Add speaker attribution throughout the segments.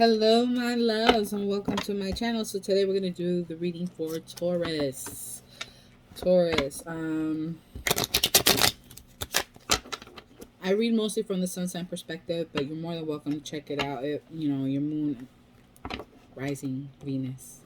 Speaker 1: Hello, my loves, and welcome to my channel. So today we're gonna do the reading for Taurus. I read mostly from the sun sign perspective, but you're more than welcome to check it out. Your moon, rising, Venus,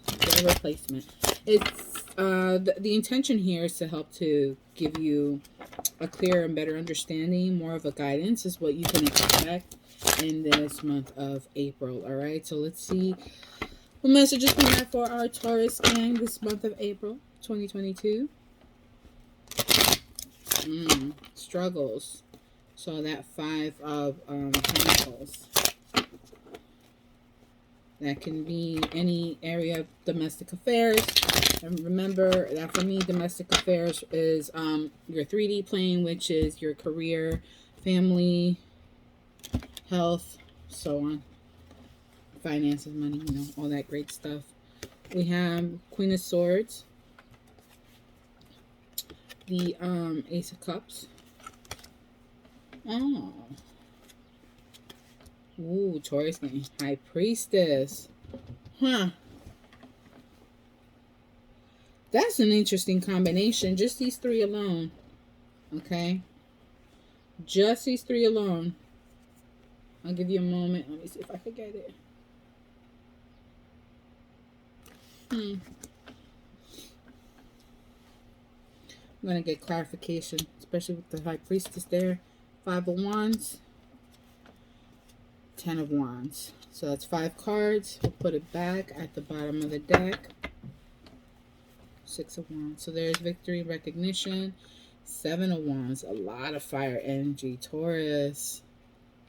Speaker 1: whatever placement. It's the intention here is to help to give you a clearer and better understanding, more of a guidance is what you can expect in this month of April. All right, so let's see what messages we have for our Taurus gang this month of April 2022. Struggles. So that five of pentacles. That can be any area of domestic affairs. And remember that for me, domestic affairs is your 3D plane, which is your career, family, health, so on. Finances, money, all that great stuff. We have Queen of Swords. The Ace of Cups. Oh. Ooh, Taurus getting High Priestess. Huh. That's an interesting combination. Just these three alone. Okay. Just these three alone. I'll give you a moment. Let me see if I can get it. I'm going to get clarification, especially with the High Priestess there. 5 of Wands. 10 of Wands. So that's 5 cards. We'll put it back at the bottom of the deck. 6 of Wands. So there's victory, recognition. 7 of Wands. A lot of fire energy. Taurus.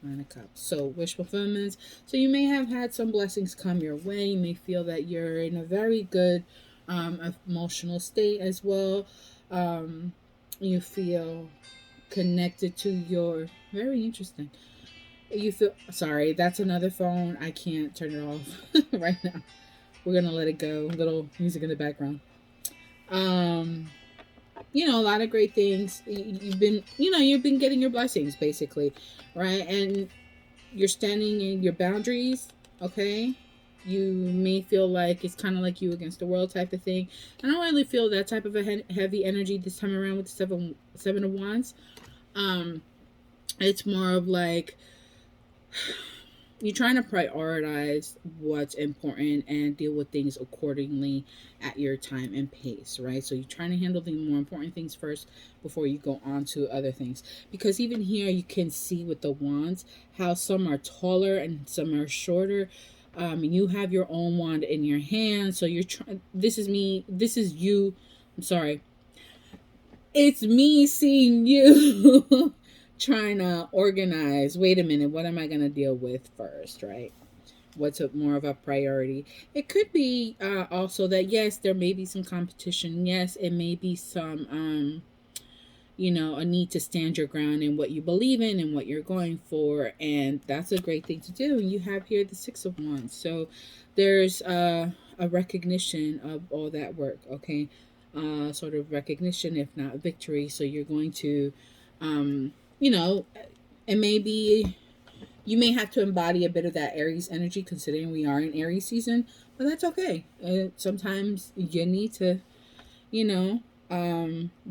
Speaker 1: 9 of Cups. So wish fulfillments. So you may have had some blessings come your way. You may feel that you're in a very good emotional state as well. You feel connected to your... Very interesting. You feel... Sorry, that's another phone. I can't turn it off right now. We're going to let it go. Little music in the background. A lot of great things. You've been getting your blessings, basically, right? And you're standing in your boundaries, okay? You may feel like it's kind of like you against the world type of thing. I don't really feel that type of a heavy energy this time around with the seven of Wands. It's more of like you're trying to prioritize what's important and deal with things accordingly at your time and pace, right? So you're trying to handle the more important things first before you go on to other things. Because even here you can see with the wands how some are taller and some are shorter. You have your own wand in your hand. So you're trying, this is you. I'm sorry. It's me seeing you trying to organize. Wait a minute, what am I going to deal with first, right? What's more of a priority? It could be also that, yes, there may be some competition. Yes, it may be some, a need to stand your ground in what you believe in and what you're going for. And that's a great thing to do. And you have here the 6 of Wands. So there's a recognition of all that work, okay? Sort of recognition, if not victory. So you're going to, it may be, you may have to embody a bit of that Aries energy considering we are in Aries season, but that's okay. Sometimes you need to,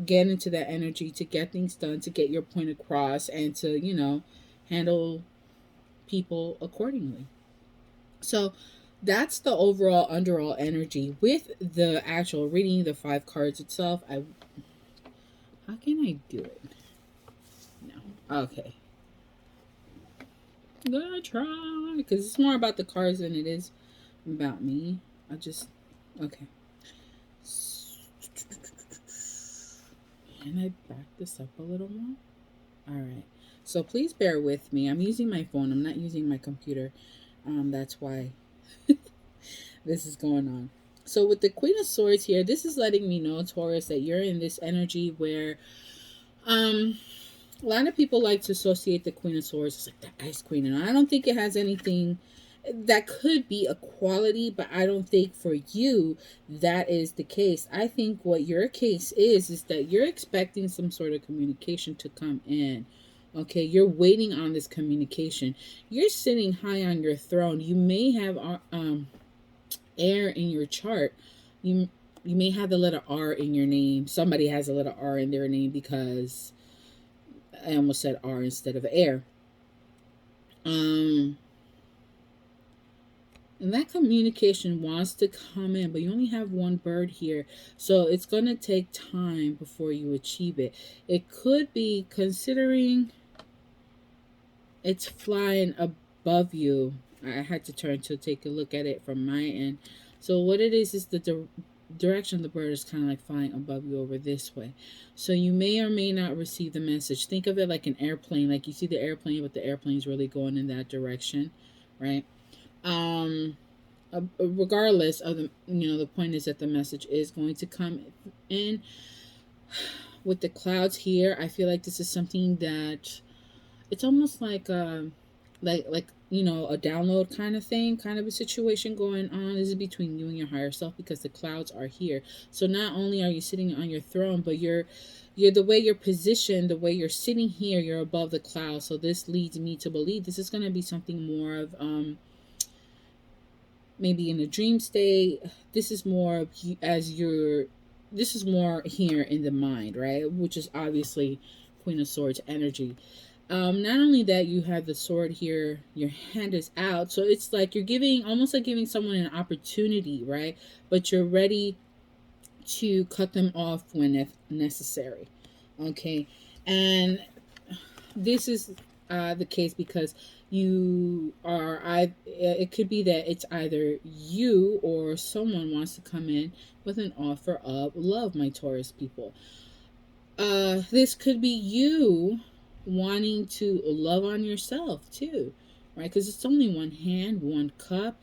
Speaker 1: get into that energy to get things done, to get your point across, and to, handle people accordingly. So that's the overall underall energy. With the actual reading, the 5 cards itself, how can I do it? No. Okay. I'm gonna try because it's more about the cards than it is about me. Okay. Can I back this up a little more? All right. So please bear with me. I'm using my phone. I'm not using my computer. That's why this is going on. So with the Queen of Swords here, this is letting me know, Taurus, that you're in this energy where a lot of people like to associate the Queen of Swords as like the Ice Queen, and I don't think it has anything. That could be a quality, but I don't think for you that is the case. I think what your case is that you're expecting some sort of communication to come in Okay, you're waiting on this communication. You're sitting high on your throne. You may have air in your chart. You may have the letter R in your name. Somebody has a letter R in their name because I almost said R instead of air. Um, and that communication wants to come in, but you only have one bird here. So it's going to take time before you achieve it. It could be considering it's flying above you. I had to turn to take a look at it from my end. So what it is the direction of the bird is kind of like flying above you over this way. So you may or may not receive the message. Think of it like an airplane. Like you see the airplane, but the airplane's really going in that direction, right? Um, Regardless of the point is that the message is going to come in with the clouds here. I feel like this is something that it's almost like a download kind of thing, kind of a situation going on. This is between you and your higher self because the clouds are here. So not only are you sitting on your throne, but you're the way you're positioned, the way you're sitting here, you're above the clouds. So this leads me to believe this is going to be something more of maybe in a dream state. This is more of as you're this is more here in the mind, right? Which is obviously Queen of Swords energy. Not only that, you have the sword here, your hand is out, so it's like you're giving, almost like giving someone an opportunity, right? But you're ready to cut them off when necessary. Okay, and this is the case because it could be that it's either you or someone wants to come in with an offer of love, my Taurus people. This could be you wanting to love on yourself too, right? Because it's only one hand, one cup.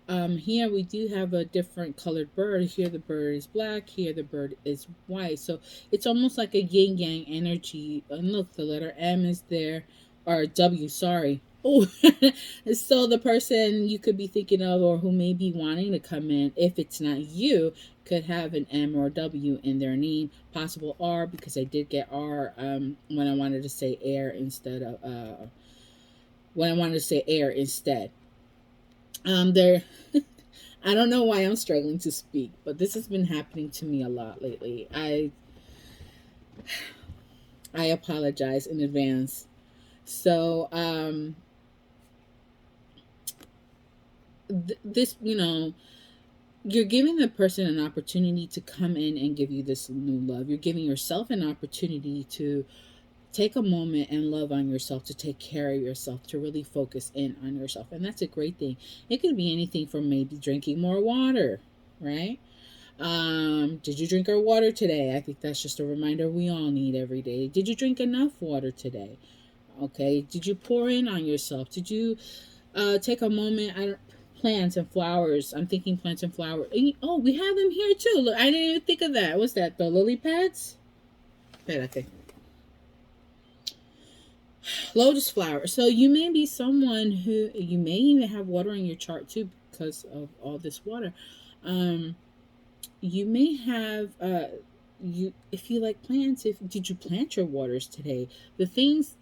Speaker 1: Here we do have a different colored bird. Here the bird is black. Here the bird is white. So it's almost like a yin yang energy. And look, the letter M is there, or W. Sorry. Oh, so the person you could be thinking of, or who may be wanting to come in, if it's not you, could have an M or W in their name. Possible R because I did get R when I wanted to say air instead of when I wanted to say air instead. There I don't know why I'm struggling to speak, but this has been happening to me a lot lately. I apologize in advance. So this you're giving the person an opportunity to come in and give you this new love. You're giving yourself an opportunity to take a moment and love on yourself, to take care of yourself, to really focus in on yourself. And that's a great thing. It could be anything from maybe drinking more water, right? Did you drink our water today? I think that's just a reminder we all need every day. Did you drink enough water today? Okay. Did you pour in on yourself? Did you take a moment? Plants and flowers. I'm thinking plants and flowers. Oh, we have them here too. Look, I didn't even think of that. What's that? The lily pads? Espérate. Lotus flower. So you may be someone who you may even have water in your chart too because of all this water. You may have you if you like plants. If did you plant your waters today? The things,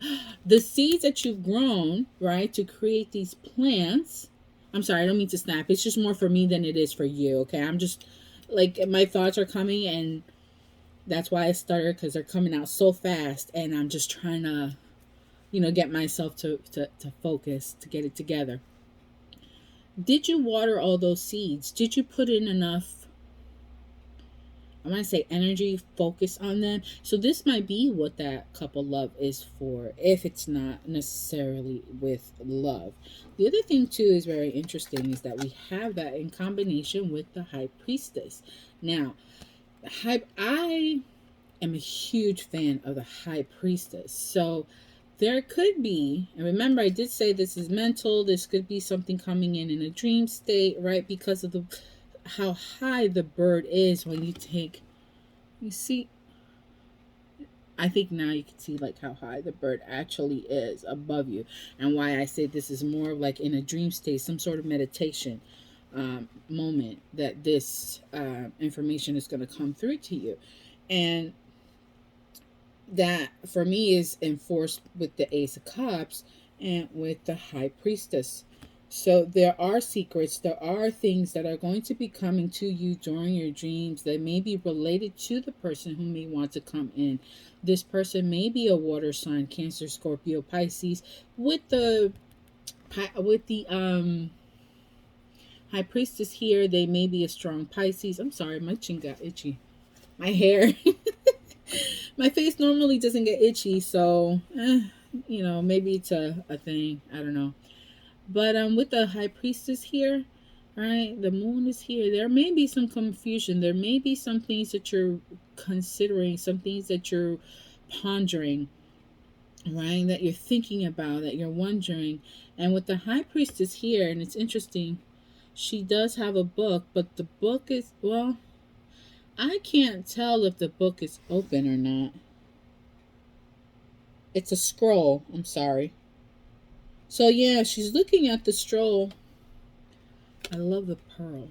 Speaker 1: the seeds that you've grown right to create these plants. I'm sorry, I don't mean to snap. It's just more for me than it is for you. Okay, I'm just like my thoughts are coming and that's why I started because they're coming out so fast and I'm just trying to get myself to focus, to get it together. Did you water all those seeds? Did you put in enough, I want to say energy, focus on them? So this might be what that couple love is for, if it's not necessarily with love. The other thing too is very interesting is that we have that in combination with the High Priestess. Now, I am a huge fan of the High Priestess. So there could be, and remember I did say this is mental, this could be something coming in a dream state, right? Because of how high the bird is when you see, I think now you can see like how high the bird actually is above you, and why I say this is more of like in a dream state, some sort of meditation moment that this information is going to come through to you. And that for me is enforced with the Ace of Cups and with the High Priestess. So there are secrets, there are things that are going to be coming to you during your dreams that may be related to the person who may want to come in. This person may be a water sign, Cancer, Scorpio, Pisces. With the High Priestess here, they may be a strong Pisces. I'm sorry, my chin got itchy. My hair. My face normally doesn't get itchy, so maybe it's a thing. I don't know. But with the High Priestess here, right, the moon is here. There may be some confusion. There may be some things that you're considering, some things that you're pondering, right, that you're thinking about, that you're wondering. And with the High Priestess here, and it's interesting, she does have a book, but the book is, well, I can't tell if the book is open or not. It's a scroll. I'm sorry. So yeah, she's looking at the scroll. I love the pearl.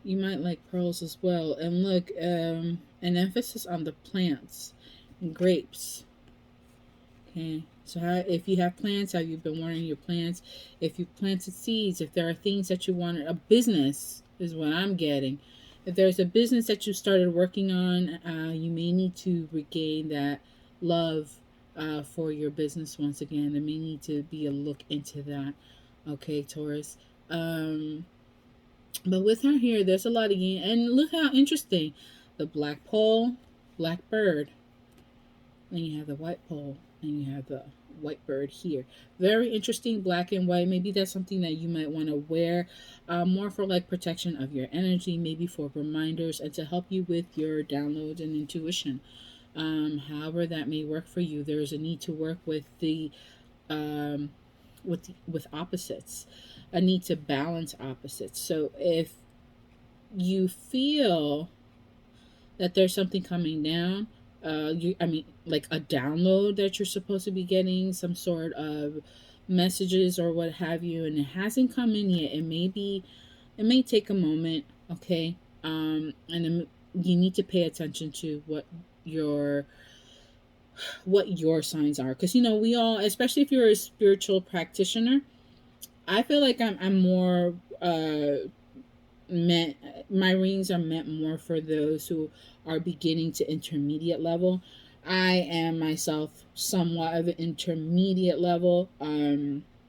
Speaker 1: You might like pearls as well. And look, an emphasis on the plants and grapes. Okay. So if you have plants, how you've been watering your plants, if you planted seeds, if there are things that you want, a business is what I'm getting. If there's a business that you started working on, you may need to regain that love for your business once again. There may need to be a look into that. Okay, Taurus. But with her here, there's a lot of yin. And look how interesting. The black pole, black bird. Then you have the white pole. And you have the white bird here. Very interesting, black and white. Maybe that's something that you might want to wear more for like protection of your energy, maybe for reminders and to help you with your downloads and intuition. However that may work for you, there is a need to work with the with opposites, a need to balance opposites. So if you feel that there's something coming down, like a download that you're supposed to be getting, some sort of messages or what have you, and it hasn't come in yet. It may take a moment, okay, and then you need to pay attention to what your signs are, because we all, especially if you're a spiritual practitioner, I feel like I'm more meant, my readings are meant more for those who are beginning to intermediate level. I am myself somewhat of an intermediate level.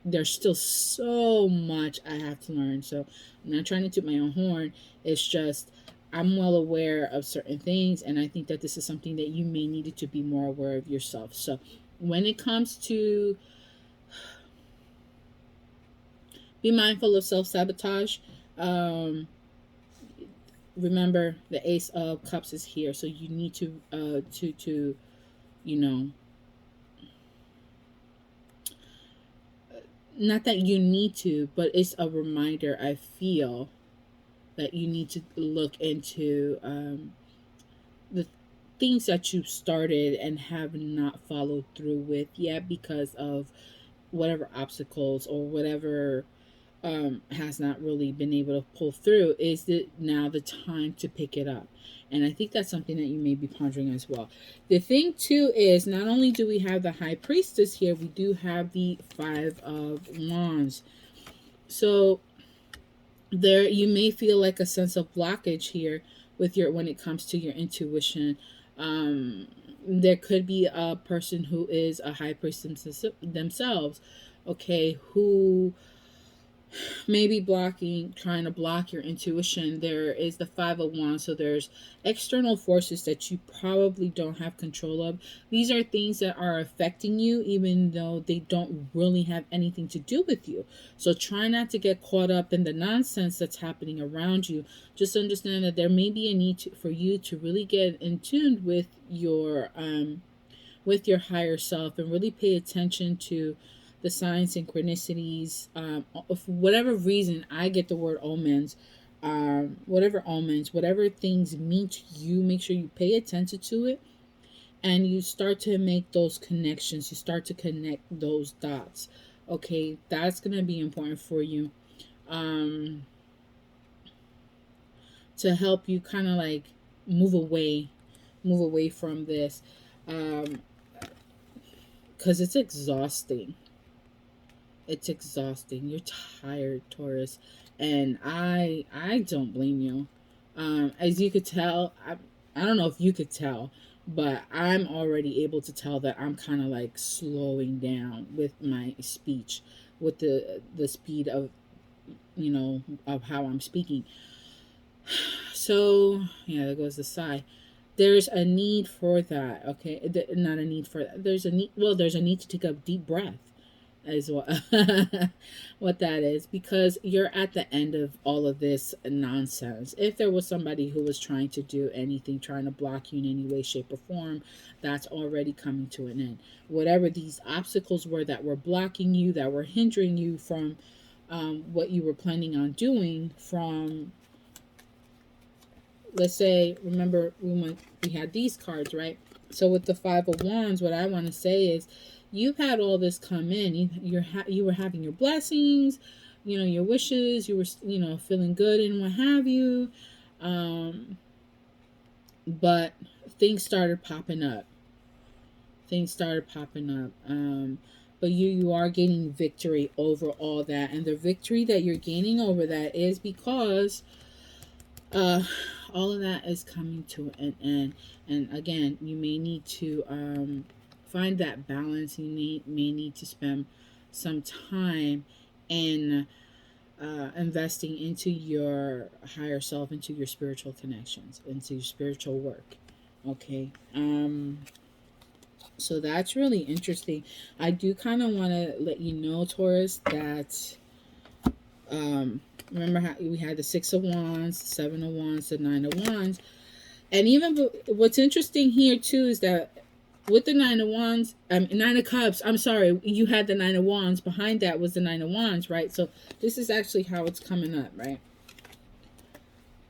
Speaker 1: There's still so much I have to learn, so I'm not trying to toot my own horn. It's just I'm well aware of certain things, and I think that this is something that you may need to be more aware of yourself. So when it comes to, be mindful of self-sabotage. um Remember, the Ace of Cups is here, so you need to you know not that you need to, but it's a reminder, I feel, that you need to look into the things that you started and have not followed through with yet because of whatever obstacles or whatever has not really been able to pull through. Is it now the time to pick it up? And I think that's something that you may be pondering as well. The thing too is, not only do we have the High Priestess here, we do have the Five of Wands. So there, you may feel like a sense of blockage here with your, when it comes to your intuition. There could be a person who is a high priest themselves, okay, who maybe trying to block your intuition. There is the Five of Wands, so there's external forces that you probably don't have control of. These are things that are affecting you even though they don't really have anything to do with you. So try not to get caught up in the nonsense that's happening around you. Just understand that there may be a need for you to really get in tune with your higher self and really pay attention to the signs, synchronicities. For whatever reason, I get the word omens. Whatever omens, whatever things mean to you, make sure you pay attention to it and you start to make those connections. You start to connect those dots. Okay, that's going to be important for you to help you kind of like move away move away from this, because it's exhausting. It's exhausting. You're tired, Taurus, and I don't blame you. As you could tell, I don't know if you could tell, but I'm already able to tell that I'm kind of like slowing down with my speech, with the speed of, of how I'm speaking. So yeah, there goes the sigh. There's a need for that. Okay, not a need for that. There's a need. Well, there's a need to take a deep breath is what what that is, because you're at the end of all of this nonsense. If there was somebody who was trying to do anything, trying to block you in any way, shape, or form, that's already coming to an end. Whatever these obstacles were that were blocking you, that were hindering you from what you were planning on doing, from, let's say, remember we had these cards, right? So with the Five of Wands, what I want to say is, you've had all this come in. You were having your blessings, your wishes. You were feeling good and what have you, but things started popping up. Things started popping up. But you are gaining victory over all that, and the victory that you're gaining over that is because uh all of that is coming to an end. And again, you may need to find that balance. You may need to spend some time in investing into your higher self, into your spiritual connections, into your spiritual work. Okay. So that's really interesting. I do kind of want to let you know, Taurus, that remember how we had the Six of Wands, Seven of Wands, the Nine of Wands. And even what's interesting here too is that with the Nine of Wands, Nine of Cups, I'm sorry, you had the Nine of Wands. Behind that was the Nine of Wands, right? So this is actually how it's coming up, right?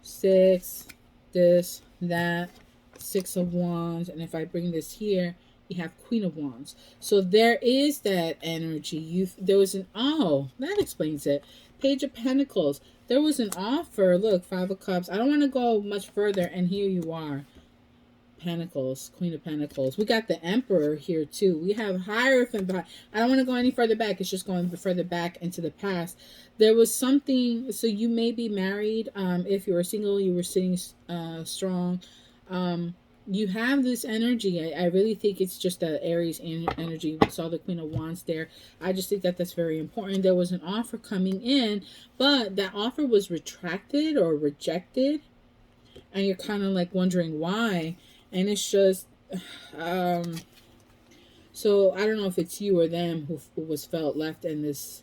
Speaker 1: Six, this, that, Six of Wands. And if I bring this here, you have Queen of Wands. So there is that energy. There was that explains it. Page of Pentacles. There was an offer. Look, Five of Cups. I don't want to go much further, and here you are. Pentacles, Queen of Pentacles. We got the Emperor here too. We have Hierophant. I don't want to go any further back. It's just going further back into the past. There was something. So you may be married. If you were single, you were sitting strong. You have this energy. I really think it's just the Aries energy. We saw the Queen of Wands there. I just think that that's very important. There was an offer coming in, but that offer was retracted or rejected, and you're kind of like wondering why. And it's just so I don't know if it's you or them who was felt left in this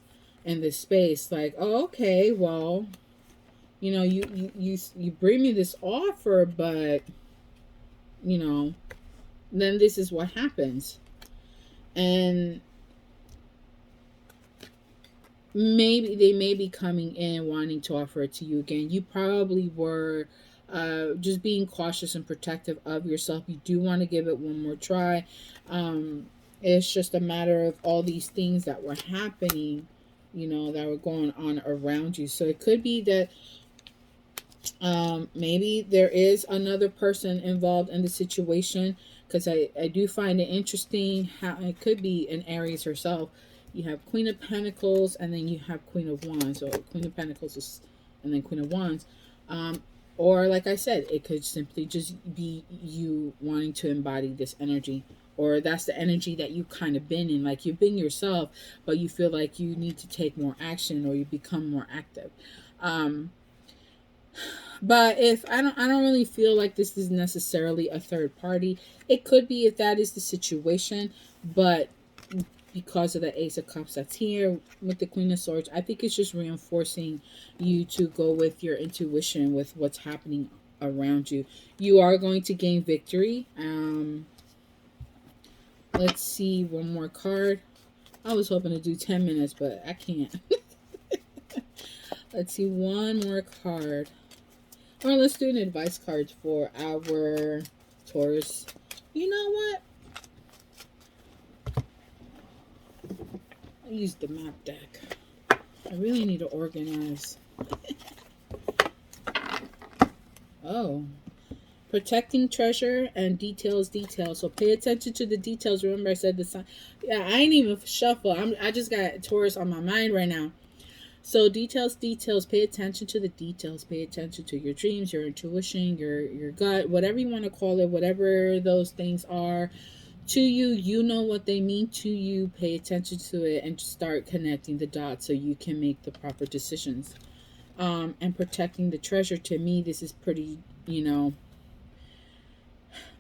Speaker 1: space, like, oh, okay, well, you bring me this offer, but then this is what happens. And maybe they may be coming in wanting to offer it to you again. You probably were just being cautious and protective of yourself. You do want to give it one more try. It's just a matter of all these things that were happening, that were going on around you. So it could be that maybe there is another person involved in the situation, because I do find it interesting how it could be an Aries herself. You have Queen of Pentacles, and then you have Queen of Wands. So Queen of Pentacles is, and then Queen of Wands. Or like I said, it could simply just be you wanting to embody this energy, or that's the energy that you kind of been in. Like you've been yourself, but you feel like you need to take more action, or you become more active. But if I don't really feel like this is necessarily a third party. It could be if that is the situation, but because of the Ace of Cups that's here with the Queen of Swords, I think it's just reinforcing you to go with your intuition with what's happening around you. You are going to gain victory. Let's see one more card. I was hoping to do 10 minutes, but I can't. Let's see one more card. Or let's do an advice card for our Taurus. You know what? I used the map deck. I really need to organize. Oh. Protecting treasure and details. So pay attention to the details. Remember, I said the sign. Yeah, I ain't even shuffle. I just got Taurus on my mind right now. So details. Pay attention to the details. Pay attention to your dreams, your intuition, your gut, whatever you want to call it, whatever those things are to you. You know what they mean to you. Pay attention to it and just start connecting the dots so you can make the proper decisions. And protecting the treasure, to me, this is pretty.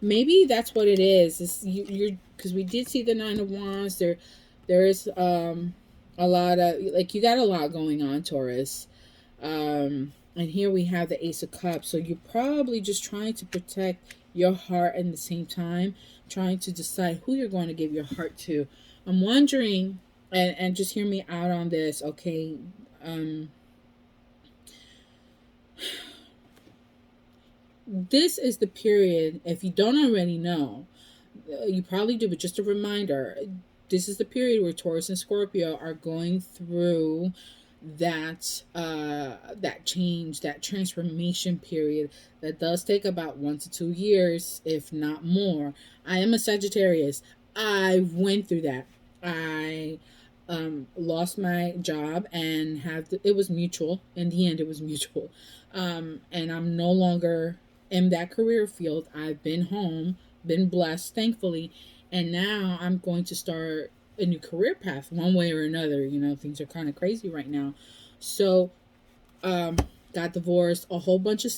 Speaker 1: Maybe that's what it is. You're because we did see the Nine of Wands. There is a lot of, like, you got a lot going on, Taurus. And here we have the Ace of Cups. So you're probably just trying to protect your heart at the same time, trying to decide who you're going to give your heart to. I'm wondering, and just hear me out on this, okay? This is the period, if you don't already know, you probably do, but just a reminder, this is the period where Taurus and Scorpio are going through that change, that transformation period that does take about 1 to 2 years, if not more. I am a Sagittarius. I went through that. I lost my job and it was mutual. In the end, it was mutual. And I'm no longer in that career field. I've been home, been blessed, thankfully, and now I'm going to start a new career path one way or another. Things are kind of crazy right now. So, um, got divorced. A whole bunch of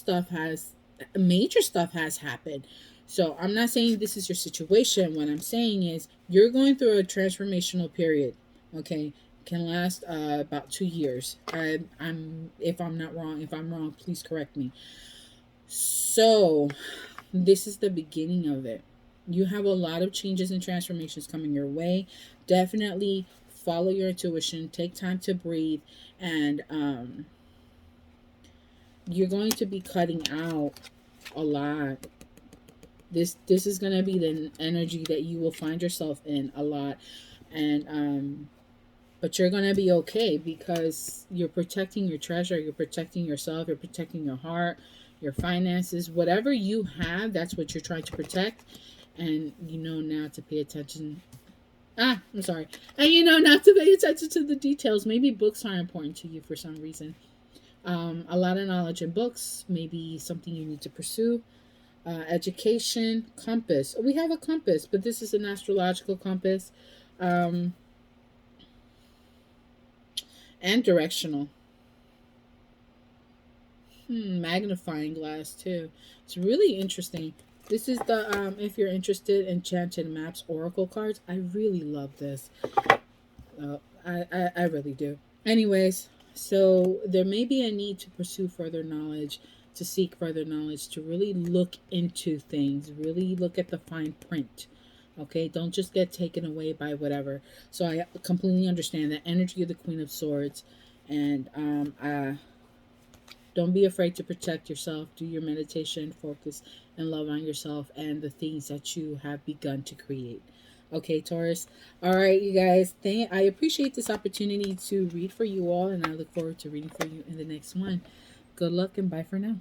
Speaker 1: major stuff has happened. So, I'm not saying this is your situation. What I'm saying is you're going through a transformational period. Okay, can last about 2 years. I'm if I'm not wrong. If I'm wrong, please correct me. So, this is the beginning of it. You have a lot of changes and transformations coming your way. Definitely follow your intuition. Take time to breathe, and you're going to be cutting out a lot. This is going to be the energy that you will find yourself in a lot, and but you're going to be okay because you're protecting your treasure, you're protecting yourself, you're protecting your heart, your finances, whatever you have, that's what you're trying to protect. And you know now to pay attention. I'm sorry. And you know not to pay attention to the details. Maybe books are important to you for some reason. A lot of knowledge in books, maybe something you need to pursue. Education, compass. We have a compass, but this is an astrological compass. Um, and directional. Magnifying glass too. It's really interesting. This is the if you're interested in Enchanted Maps Oracle cards. I really love this. I really do. Anyways, so there may be a need to pursue further knowledge, to seek further knowledge, to really look into things, really look at the fine print. Okay, don't just get taken away by whatever. So I completely understand the energy of the Queen of Swords, and don't be afraid to protect yourself. Do your meditation, focus, and love on yourself and the things that you have begun to create. Okay, Taurus. All right, you guys. I appreciate this opportunity to read for you all, and I look forward to reading for you in the next one. Good luck and bye for now.